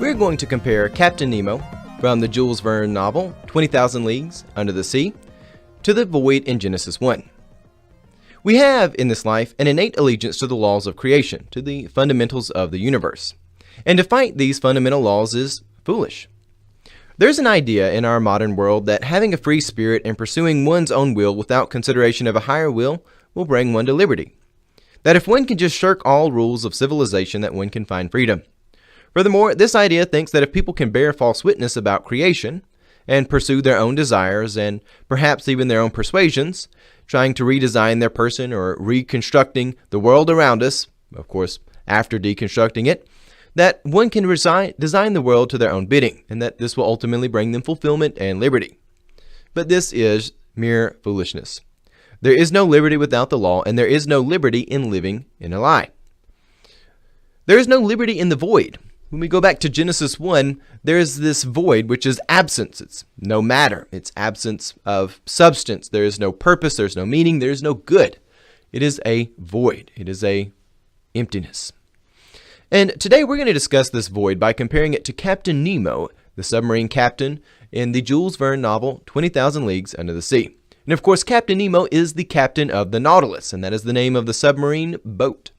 we're going to compare Captain Nemo from the Jules Verne novel 20,000 Leagues Under the Sea to the void in Genesis 1. We have, in this life, an innate allegiance to the laws of creation, to the fundamentals of the universe. And to fight these fundamental laws is foolish. There's an idea in our modern world that having a free spirit and pursuing one's own will without consideration of a higher will bring one to liberty. That if one can just shirk all rules of civilization, that one can find freedom. Furthermore, this idea thinks that if people can bear false witness about creation and pursue their own desires and perhaps even their own persuasions, trying to redesign their person or reconstructing the world around us, of course, after deconstructing it, that one can design the world to their own bidding, and that this will ultimately bring them fulfillment and liberty. But this is mere foolishness. There is no liberty without the law, and there is no liberty in living in a lie. There is no liberty in the void. When we go back to Genesis 1, there is this void, which is absence. It's no matter. It's absence of substance. There is no purpose. There's no meaning. There is no good. It is a void. It is a emptiness. And today we're going to discuss this void by comparing it to Captain Nemo, the submarine captain in the Jules Verne novel 20,000 Leagues Under the Sea. And of course, Captain Nemo is the captain of the Nautilus, and that is the name of the submarine boat.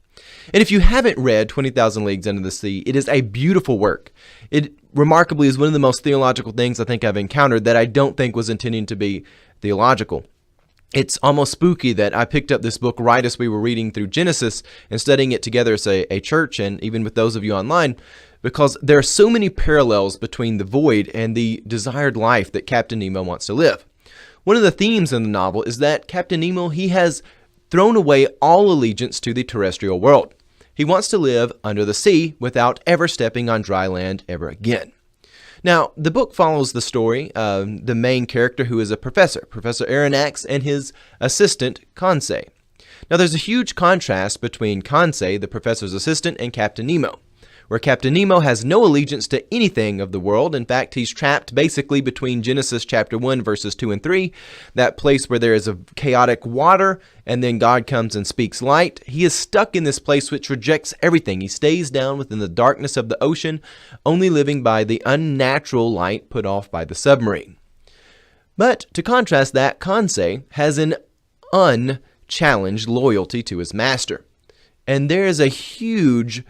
And if you haven't read 20,000 Leagues Under the Sea, it is a beautiful work. It remarkably is one of the most theological things I think I've encountered that I don't think was intending to be theological. It's almost spooky that I picked up this book right as we were reading through Genesis and studying it together as a church, and even with those of you online, because there are so many parallels between the void and the desired life that Captain Nemo wants to live. One of the themes in the novel is that Captain Nemo, he has thrown away all allegiance to the terrestrial world. He wants to live under the sea without ever stepping on dry land ever again. Now, the book follows the story of the main character, who is a professor, Professor Aronnax, and his assistant, Conseil. Now, there's a huge contrast between Conseil, the professor's assistant, and Captain Nemo, where Captain Nemo has no allegiance to anything of the world. In fact, he's trapped basically between Genesis chapter 1, verses 2 and 3, that place where there is a chaotic water, and then God comes and speaks light. He is stuck in this place which rejects everything. He stays down within the darkness of the ocean, only living by the unnatural light put off by the submarine. But to contrast that, Conseil has an unchallenged loyalty to his master. And there is a huge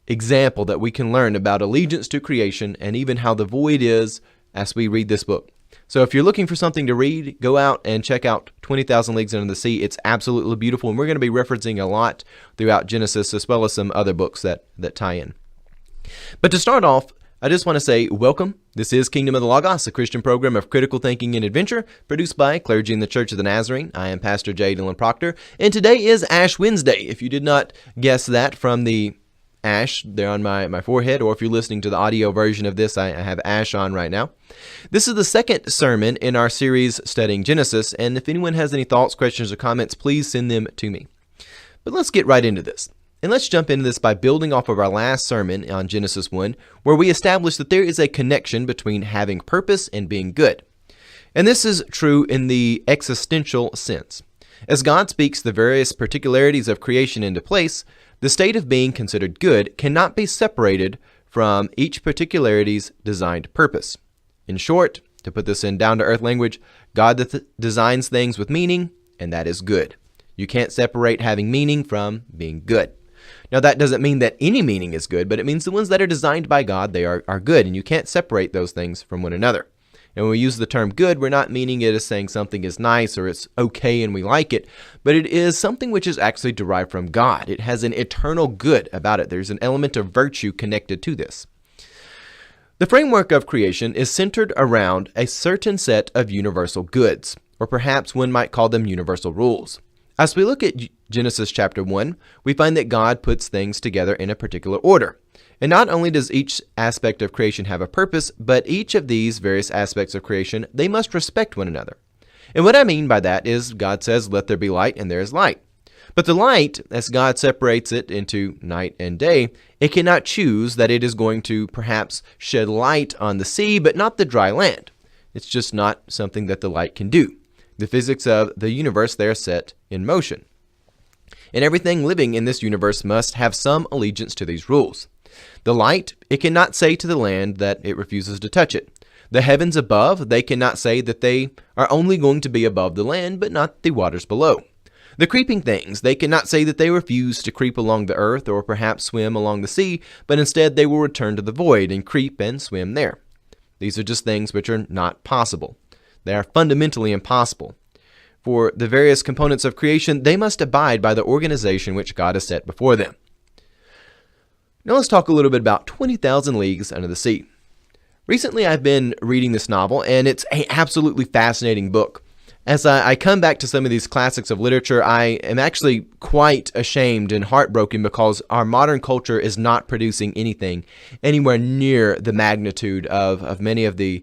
example that we can learn about allegiance to creation and even how the void is as we read this book. So if you're looking for something to read, go out and check out 20,000 Leagues Under the Sea. It's absolutely beautiful, and we're going to be referencing a lot throughout Genesis as well as some other books that tie in. But to start off, I just want to say welcome. This is Kingdom of the Logos, a Christian program of critical thinking and adventure produced by clergy in the Church of the Nazarene. I am Pastor J. Dylan Proctor, and today is Ash Wednesday. If you did not guess that from the ash there on my forehead, or if you're listening to the audio version of this, I have ash on right now. This is the second sermon in our series studying Genesis, and if anyone has any thoughts, questions, or comments, please send them to me. But let's get right into this. And let's jump into this by building off of our last sermon on Genesis 1, where we established that there is a connection between having purpose and being good. And this is true in the existential sense. As God speaks the various particularities of creation into place, the state of being considered good cannot be separated from each particularity's designed purpose. In short, to put this in down-to-earth language, God designs things with meaning, and that is good. You can't separate having meaning from being good. Now, that doesn't mean that any meaning is good, but it means the ones that are designed by God, they are good, and you can't separate those things from one another. And when we use the term good, we're not meaning it as saying something is nice or it's okay and we like it, but it is something which is actually derived from God. It has an eternal good about it. There's an element of virtue connected to this. The framework of creation is centered around a certain set of universal goods, or perhaps one might call them universal rules. As we look at Genesis chapter 1, we find that God puts things together in a particular order. And not only does each aspect of creation have a purpose, but each of these various aspects of creation, they must respect one another. And what I mean by that is God says, let there be light, and there is light. But the light, as God separates it into night and day, it cannot choose that it is going to perhaps shed light on the sea, but not the dry land. It's just not something that the light can do. The physics of the universe, they are set in motion. And everything living in this universe must have some allegiance to these rules. The light, it cannot say to the land that it refuses to touch it. The heavens above, they cannot say that they are only going to be above the land, but not the waters below. The creeping things, they cannot say that they refuse to creep along the earth or perhaps swim along the sea, but instead they will return to the void and creep and swim there. These are just things which are not possible. They are fundamentally impossible. For the various components of creation, they must abide by the organization which God has set before them. Now let's talk a little bit about 20,000 Leagues Under the Sea. Recently I've been reading this novel, and it's an absolutely fascinating book. As I come back to some of these classics of literature, I am actually quite ashamed and heartbroken because our modern culture is not producing anything anywhere near the magnitude of many of the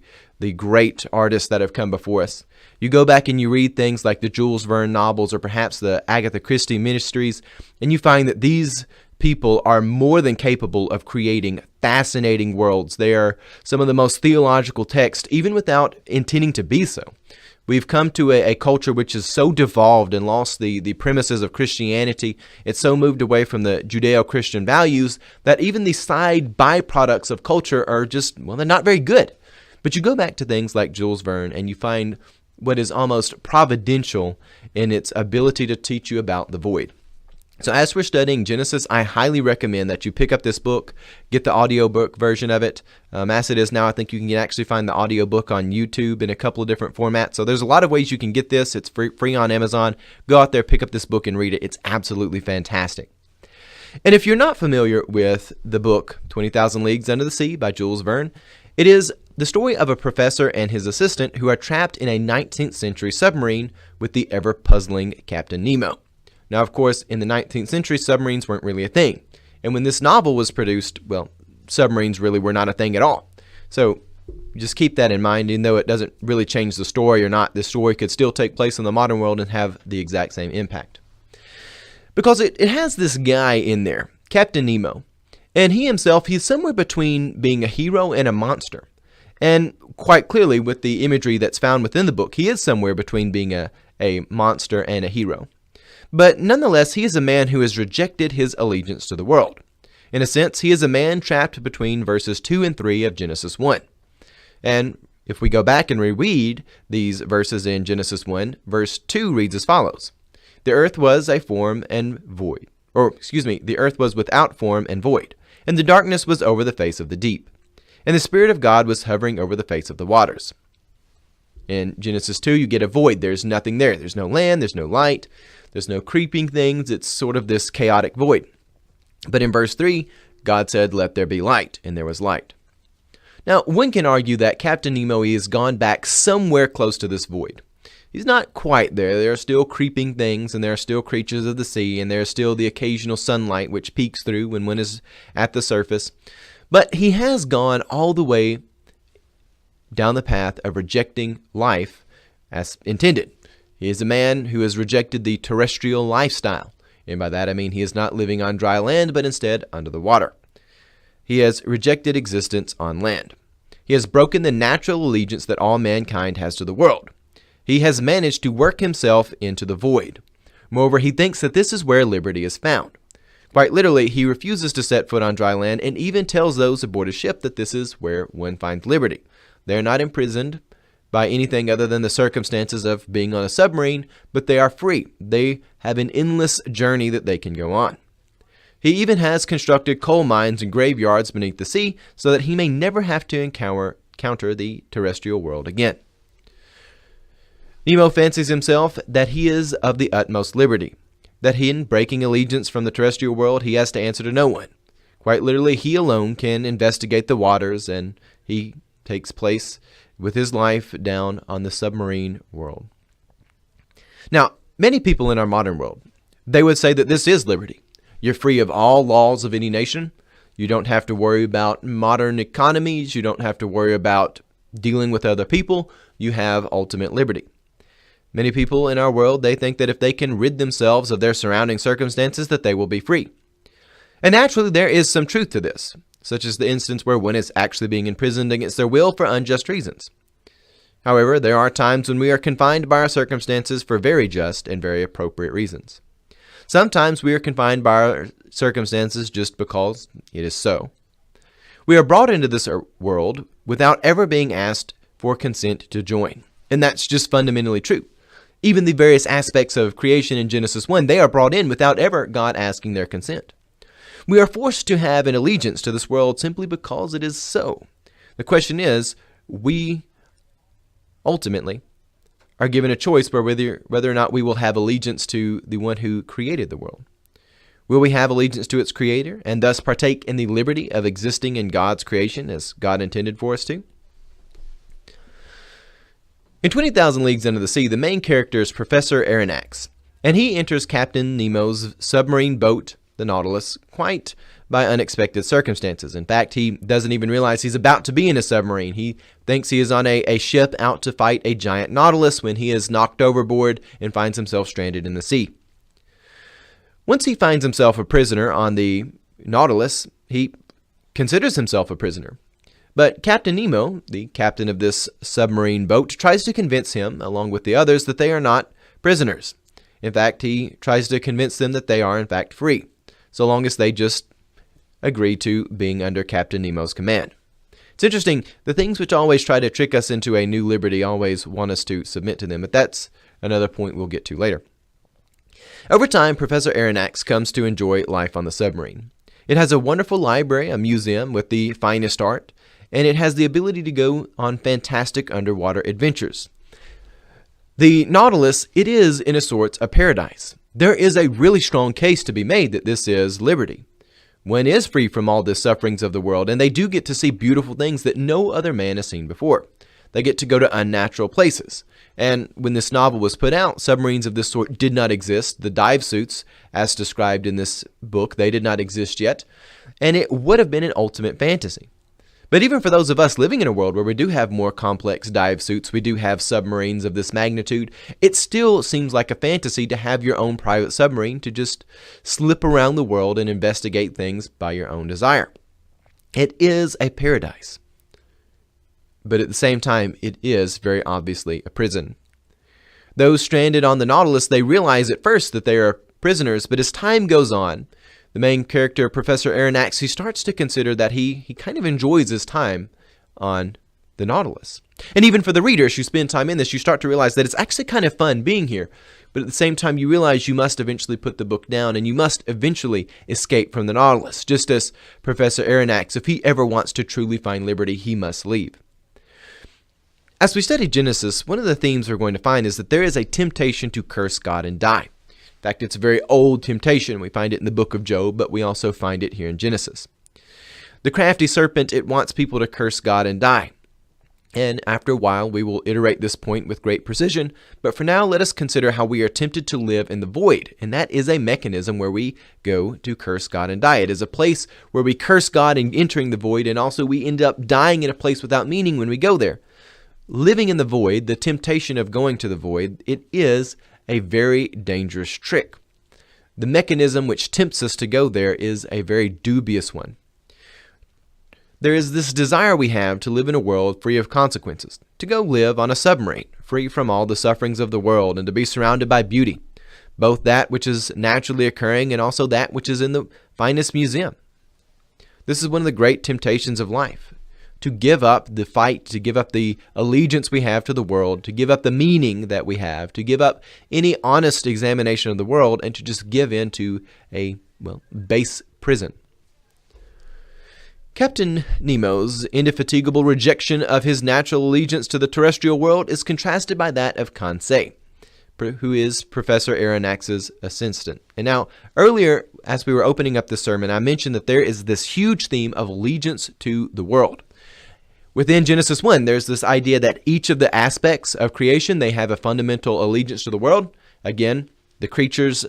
great artists that have come before us. You go back and you read things like the Jules Verne novels or perhaps the Agatha Christie mysteries, and you find that these people are more than capable of creating fascinating worlds. They are some of the most theological texts, even without intending to be so. We've come to a culture which is so devolved and lost the premises of Christianity. It's so moved away from the Judeo-Christian values that even the side byproducts of culture are just, well, they're not very good. But you go back to things like Jules Verne and you find what is almost providential in its ability to teach you about the void. So as we're studying Genesis, I highly recommend that you pick up this book, get the audiobook version of it. As it is now, I think you can actually find the audiobook on YouTube in a couple of different formats. So there's a lot of ways you can get this. It's free on Amazon. Go out there, pick up this book and read it. It's absolutely fantastic. And if you're not familiar with the book 20,000 Leagues Under the Sea by Jules Verne, it is the story of a professor and his assistant who are trapped in a 19th century submarine with the ever-puzzling Captain Nemo. Now, of course, in the 19th century, submarines weren't really a thing. And when this novel was produced, well, submarines really were not a thing at all. So just keep that in mind. Even though it doesn't really change the story or not, the story could still take place in the modern world and have the exact same impact. Because it has this guy in there, Captain Nemo. And he himself, he's somewhere between being a hero and a monster. And quite clearly, with the imagery that's found within the book, he is somewhere between being a monster and a hero. But nonetheless, he is a man who has rejected his allegiance to the world. In a sense, he is a man trapped between verses 2 and 3 of Genesis 1. And if we go back and reread these verses in Genesis 1, verse 2 reads as follows. The earth was a form and void. The earth was without form and void, and the darkness was over the face of the deep. And the Spirit of God was hovering over the face of the waters. In Genesis 2, you get a void. There's nothing there. There's no land. There's no light. There's no creeping things. It's sort of this chaotic void. But in verse 3, God said, "Let there be light," and there was light. Now, one can argue that Captain Nemo has gone back somewhere close to this void. He's not quite there. There are still creeping things, and there are still creatures of the sea, and there is still the occasional sunlight which peeks through when one is at the surface. But he has gone all the way down the path of rejecting life as intended. He is a man who has rejected the terrestrial lifestyle. And by that I mean he is not living on dry land, but instead under the water. He has rejected existence on land. He has broken the natural allegiance that all mankind has to the world. He has managed to work himself into the void. Moreover, he thinks that this is where liberty is found. Quite literally, he refuses to set foot on dry land and even tells those aboard a ship that this is where one finds liberty. They are not imprisoned by anything other than the circumstances of being on a submarine, but they are free. They have an endless journey that they can go on. He even has constructed coal mines and graveyards beneath the sea so that he may never have to encounter the terrestrial world again. Nemo fancies himself that he is of the utmost liberty, that in breaking allegiance from the terrestrial world, he has to answer to no one. Quite literally, he alone can investigate the waters, and he takes place with his life down on the submarine world. Now, many people in our modern world, they would say that this is liberty. You're free of all laws of any nation. You don't have to worry about modern economies. You don't have to worry about dealing with other people. You have ultimate liberty. Many people in our world, they think that if they can rid themselves of their surrounding circumstances, that they will be free. And naturally, there is some truth to this, such as the instance where one is actually being imprisoned against their will for unjust reasons. However, there are times when we are confined by our circumstances for very just and very appropriate reasons. Sometimes we are confined by our circumstances just because it is so, We are brought into this world without ever being asked for consent to join. And that's just fundamentally true. Even the various aspects of creation in Genesis 1, they are brought in without ever God asking their consent. We are forced to have an allegiance to this world simply because it is so. The question is, we ultimately are given a choice where whether or not we will have allegiance to the one who created the world. Will we have allegiance to its creator and thus partake in the liberty of existing in God's creation as God intended for us to? In 20,000 Leagues Under the Sea, the main character is Professor Aronnax, and he enters Captain Nemo's submarine boat, the Nautilus, quite by unexpected circumstances. In fact, he doesn't even realize he's about to be in a submarine. He thinks he is on a ship out to fight a giant Nautilus when he is knocked overboard and finds himself stranded in the sea. Once he finds himself a prisoner on the Nautilus, he considers himself a prisoner. But Captain Nemo, the captain of this submarine boat, tries to convince him, along with the others, that they are not prisoners. In fact, he tries to convince them that they are, in fact, free, so long as they just agree to being under Captain Nemo's command. It's interesting, the things which always try to trick us into a new liberty always want us to submit to them, but that's another point we'll get to later. Over time, Professor Aronnax comes to enjoy life on the submarine. It has a wonderful library, a museum with the finest art, and it has the ability to go on fantastic underwater adventures. The Nautilus, it is, in a sort, a paradise. There is a really strong case to be made that this is liberty. One is free from all the sufferings of the world, and they do get to see beautiful things that no other man has seen before. They get to go to unnatural places. And when this novel was put out, submarines of this sort did not exist. The dive suits, as described in this book, they did not exist yet. And it would have been an ultimate fantasy. But even for those of us living in a world where we do have more complex dive suits, we do have submarines of this magnitude, it still seems like a fantasy to have your own private submarine to just slip around the world and investigate things by your own desire. It is a paradise. But at the same time, it is very obviously a prison. Those stranded on the Nautilus, they realize at first that they are prisoners, but as time goes on, the main character, Professor Aronnax, he starts to consider that he kind of enjoys his time on the Nautilus. And even for the reader, as you spend time in this, you start to realize that it's actually kind of fun being here. But at the same time, you realize you must eventually put the book down and you must eventually escape from the Nautilus. Just as Professor Aronnax, if he ever wants to truly find liberty, he must leave. As we study Genesis, one of the themes we're going to find is that there is a temptation to curse God and die. In fact, it's a very old temptation. We find it in the book of Job, but we also find it here in Genesis. The crafty serpent, it wants people to curse God and die. And after a while, we will iterate this point with great precision. But for now, let us consider how we are tempted to live in the void. And that is a mechanism where we go to curse God and die. It is a place where we curse God in entering the void, and also we end up dying in a place without meaning when we go there. Living in the void, the temptation of going to the void, it is a very dangerous trick. The mechanism which tempts us to go there is a very dubious one. There is this desire we have to live in a world free of consequences, to go live on a submarine, free from all the sufferings of the world, and to be surrounded by beauty, both that which is naturally occurring and also that which is in the finest museum. This is one of the great temptations of life. To give up the fight, to give up the allegiance we have to the world, to give up the meaning that we have, to give up any honest examination of the world, and to just give in to a, base prison. Captain Nemo's indefatigable rejection of his natural allegiance to the terrestrial world is contrasted by that of Conseil, who is Professor Aronnax's assistant. And now, earlier, as we were opening up the sermon, I mentioned that there is this huge theme of allegiance to the world. Within Genesis 1, there's this idea that each of the aspects of creation, they have a fundamental allegiance to the world. Again, the creatures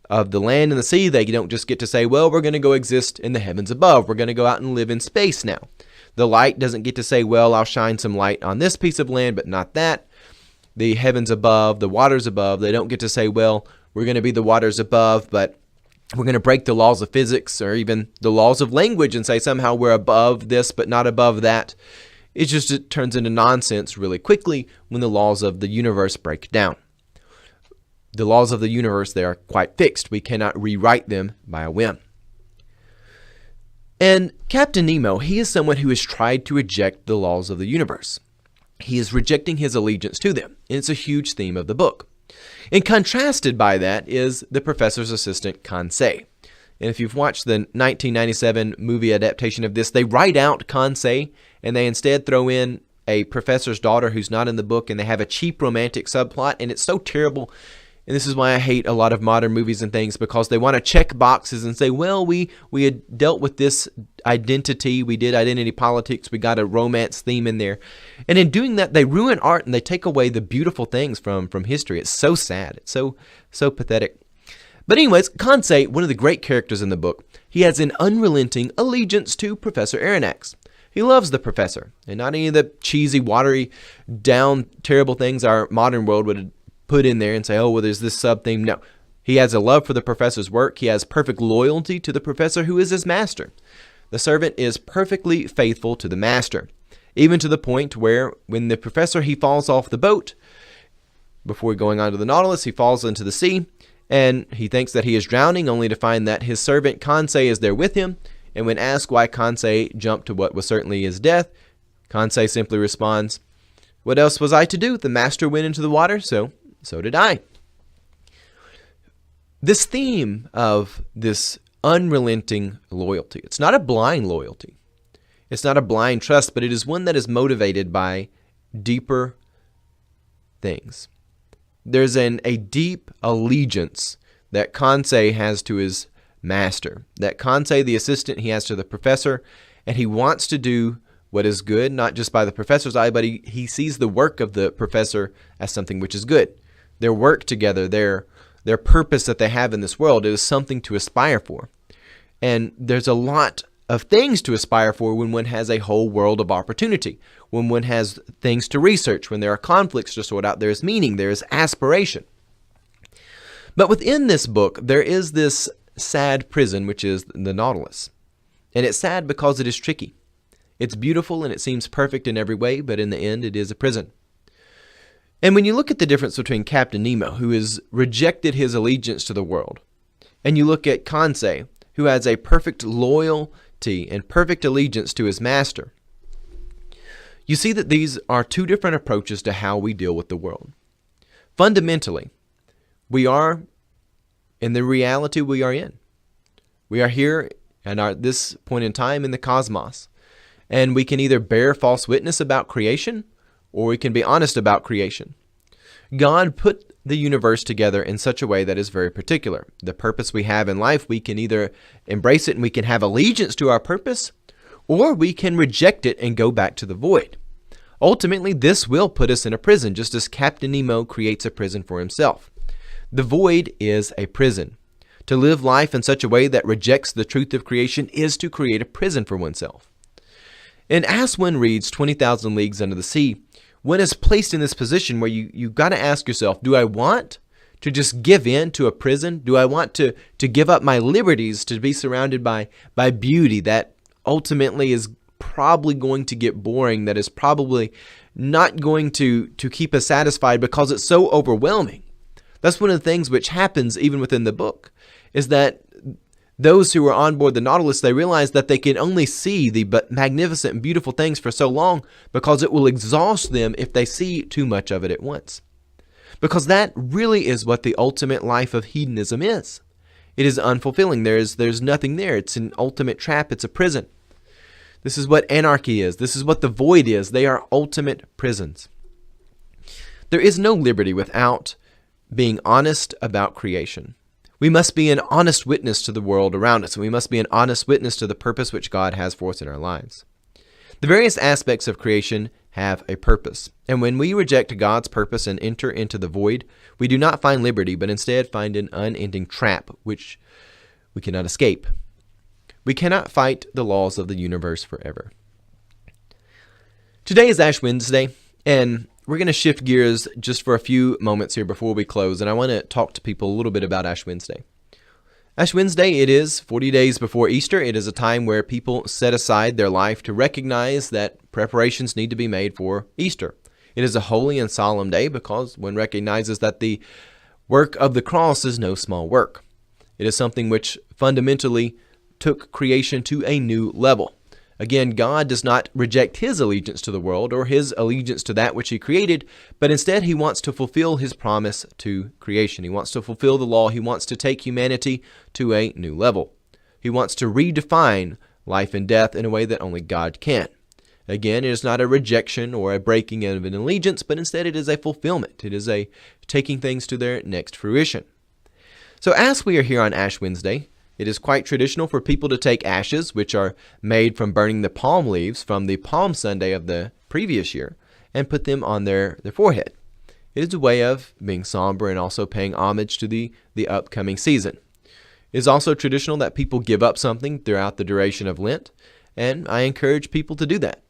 of the land and the sea, they don't just get to say, well, we're going to go exist in the heavens above. We're going to go out and live in space now. The light doesn't get to say, well, I'll shine some light on this piece of land, but not that. The heavens above, the waters above, they don't get to say, well, we're going to be the waters above, but we're going to break the laws of physics or even the laws of language and say somehow we're above this, but not above that. It turns into nonsense really quickly when the laws of the universe break down. The laws of the universe, they are quite fixed. We cannot rewrite them by a whim. And Captain Nemo, he is someone who has tried to reject the laws of the universe. He is rejecting his allegiance to them, and it's a huge theme of the book. And contrasted by that is the professor's assistant, Conseil. And if you've watched the 1997 movie adaptation of this, they write out Conseil, and they instead throw in a professor's daughter who's not in the book, and they have a cheap romantic subplot, and it's so terrible. And this is why I hate a lot of modern movies and things, because they want to check boxes and say, well, we had dealt with this identity, we did identity politics, we got a romance theme in there. And in doing that, they ruin art and they take away the beautiful things from history. It's so sad. It's so pathetic. But anyways, Conseil, one of the great characters in the book, he has an unrelenting allegiance to Professor Aronnax. He loves the professor, and not any of the cheesy, watery down, terrible things our modern world would put in there and say, oh, well, there's this sub-theme. No, he has a love for the professor's work. He has perfect loyalty to the professor who is his master. The servant is perfectly faithful to the master, even to the point where when the professor, he falls off the boat, before going on to the Nautilus, he falls into the sea, and he thinks that he is drowning, only to find that his servant Conseil is there with him. And when asked why Conseil jumped to what was certainly his death, Conseil simply responds, what else was I to do? The master went into the water, so did I. This theme of this unrelenting loyalty, it's not a blind loyalty. It's not a blind trust, but it is one that is motivated by deeper things. There's a deep allegiance that Conseil has to his master, that Conseil, the assistant, he has to the professor, and he wants to do what is good, not just by the professor's eye, but he sees the work of the professor as something which is good. Their work together, their purpose that they have in this world, it is something to aspire for. And there's a lot of things to aspire for when one has a whole world of opportunity, when one has things to research, when there are conflicts to sort out, there is meaning, there is aspiration. But within this book, there is this sad prison, which is the Nautilus. And it's sad because it is tricky. It's beautiful and it seems perfect in every way, but in the end, it is a prison. And when you look at the difference between Captain Nemo, who has rejected his allegiance to the world, and you look at Conseil, who has a perfect loyalty and perfect allegiance to his master, you see that these are two different approaches to how we deal with the world. Fundamentally, we are in the reality we are in. We are here at this point in time in the cosmos, and we can either bear false witness about creation, or we can be honest about creation. God put the universe together in such a way that is very particular. The purpose we have in life, we can either embrace it and we can have allegiance to our purpose, or we can reject it and go back to the void. Ultimately, this will put us in a prison, just as Captain Nemo creates a prison for himself. The void is a prison. To live life in such a way that rejects the truth of creation is to create a prison for oneself. And as one reads 20,000 Leagues Under the Sea, one is placed in this position where you got to ask yourself, do I want to just give in to a prison? Do I want to give up my liberties to be surrounded by beauty that ultimately is probably going to get boring, that is probably not going to keep us satisfied because it's so overwhelming? That's one of the things which happens even within the book, is that those who are on board the Nautilus, they realize that they can only see the magnificent and beautiful things for so long because it will exhaust them if they see too much of it at once. Because that really is what the ultimate life of hedonism is. It is unfulfilling. There's nothing there. It's an ultimate trap. It's a prison. This is what anarchy is. This is what the void is. They are ultimate prisons. There is no liberty without being honest about creation. We must be an honest witness to the world around us, and we must be an honest witness to the purpose which God has for us in our lives. The various aspects of creation have a purpose, and when we reject God's purpose and enter into the void, we do not find liberty, but instead find an unending trap which we cannot escape. We cannot fight the laws of the universe forever. Today is Ash Wednesday, and we're going to shift gears just for a few moments here before we close, and I want to talk to people a little bit about Ash Wednesday. Ash Wednesday, it is 40 days before Easter. It is a time where people set aside their life to recognize that preparations need to be made for Easter. It is a holy and solemn day because one recognizes that the work of the cross is no small work. It is something which fundamentally took creation to a new level. Again, God does not reject his allegiance to the world or his allegiance to that which he created, but instead he wants to fulfill his promise to creation. He wants to fulfill the law. He wants to take humanity to a new level. He wants to redefine life and death in a way that only God can. Again, it is not a rejection or a breaking of an allegiance, but instead it is a fulfillment. It is a taking things to their next fruition. So as we are here on Ash Wednesday, it is quite traditional for people to take ashes, which are made from burning the palm leaves from the Palm Sunday of the previous year, and put them on their forehead. It is a way of being somber and also paying homage to the upcoming season. It is also traditional that people give up something throughout the duration of Lent, and I encourage people to do that.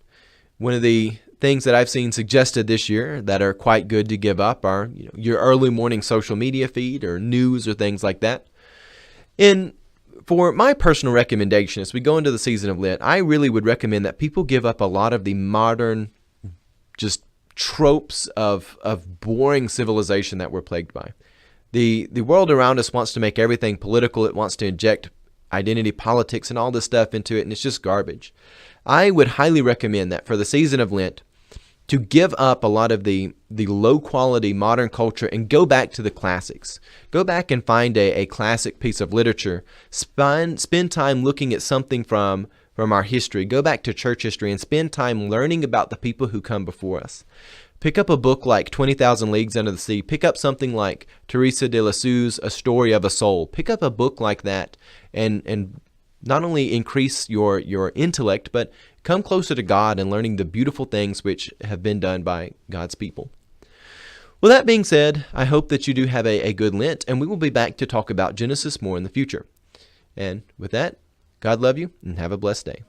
One of the things that I've seen suggested this year that are quite good to give up are your early morning social media feed or news or things like that. For my personal recommendation, as we go into the season of Lent, I really would recommend that people give up a lot of the modern just tropes of boring civilization that we're plagued by. The world around us wants to make everything political. It wants to inject identity politics and all this stuff into it, and it's just garbage. I would highly recommend that for the season of Lent, to give up a lot of the low-quality modern culture and go back to the classics. Go back and find a classic piece of literature. Spend time looking at something from our history. Go back to church history and spend time learning about the people who come before us. Pick up a book like 20,000 Leagues Under the Sea. Pick up something like Teresa de Lisieux's A Story of a Soul. Pick up a book like that and not only increase your intellect, but come closer to God and learning the beautiful things which have been done by God's people. Well, that being said, I hope that you do have a good Lent, and we will be back to talk about Genesis more in the future. And with that, God love you, and have a blessed day.